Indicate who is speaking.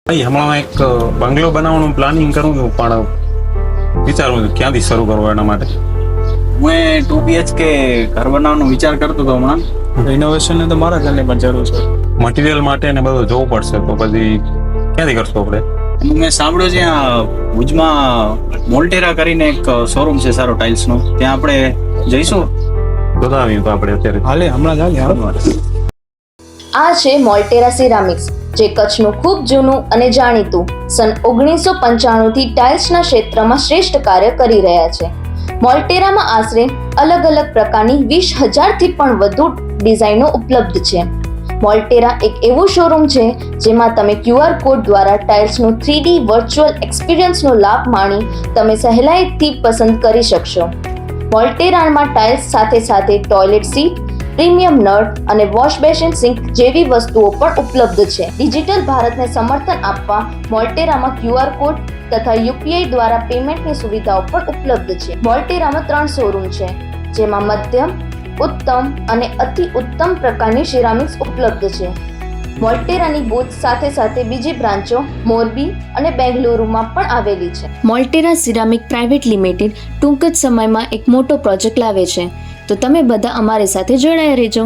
Speaker 1: ભાઈ હમણાં એક બંગલો બનાવવાનું પ્લાનિંગ કરું છું, પણ વિચારું છું ક્યાંથી શરૂ કરવું એના માટે.
Speaker 2: હું 2 BHK ઘર બનાવવાનો વિચાર કરતો હતો હમણાં. રિનોવેશન ને તો મારા ઘરની પણ જરૂર છે.
Speaker 1: મટીરિયલ માટે ને બધું જોવું પડશે, તો પછી ક્યાંથી કરશું આપણે?
Speaker 2: મેં સાંભળ્યું છે આ ભુજમાં મોલ્ટેરા કરીને એક શોરૂમ છે સારો ટાઇલ્સનો, ત્યાં આપણે જઈશું.
Speaker 1: જોતા તો આપણે અત્યારે
Speaker 2: હાલે હમણાં
Speaker 3: આ છે મોલ્ટેરા સિરામિક્સ, જે કચ્છનું ખૂબ જૂનું અને જાણીતું સન 1995 થી ટાઇલ્સના ક્ષેત્રમાં શ્રેષ્ઠ કાર્ય કરી રહ્યા છે. મોલ્ટેરામાં આશરે અલગ અલગ પ્રકારની 20,000 થી પણ વધુ ડિઝાઇનો ઉપલબ્ધ છે. મોલ્ટેરા એક એવું શોરૂમ છે જેમાં તમે QR કોડ દ્વારા ટાઇલ્સનું 3D વર્ચ્યુઅલ એક્સપિરિયન્સનો લાભ માણી તમે સહેલાઈથી પસંદ કરી શકશો. મોલ્ટેરામાં ટાઇલ્સ સાથે સાથે ટોયલેટ સીટ, પ્રીમિયમ નળ અને વોશ બેસિન સિંક જેવી વસ્તુઓ પણ ઉપલબ્ધ છે. ડિજિટલ ભારતને સમર્થન આપવા મોલ્ટેરામાં QR કોડ તથા UPI દ્વારા પેમેન્ટની સુવિધાઓ પણ ઉપલબ્ધ છે. મોલ્ટેરામાં 3 શોરૂમ છે, જેમાં મધ્યમ, ઉત્તમ અને અતિ ઉત્તમ પ્રકારની સિરામિક્સ ઉપલબ્ધ છે. મોલ્ટેરાની ભુજ સાથે સાથે બીજી બ્રાન્ચો મોરબી અને બેંગલુરુમાં પણ આવેલી છે. મોલ્ટેરા સિરામિક પ્રાઇવેટ લિમિટેડ ટૂંક જ સમયમાં એક મોટો પ્રોજેક્ટ લાવે છે, તો તમે બધા અમારી સાથે જોડાયા રહેજો.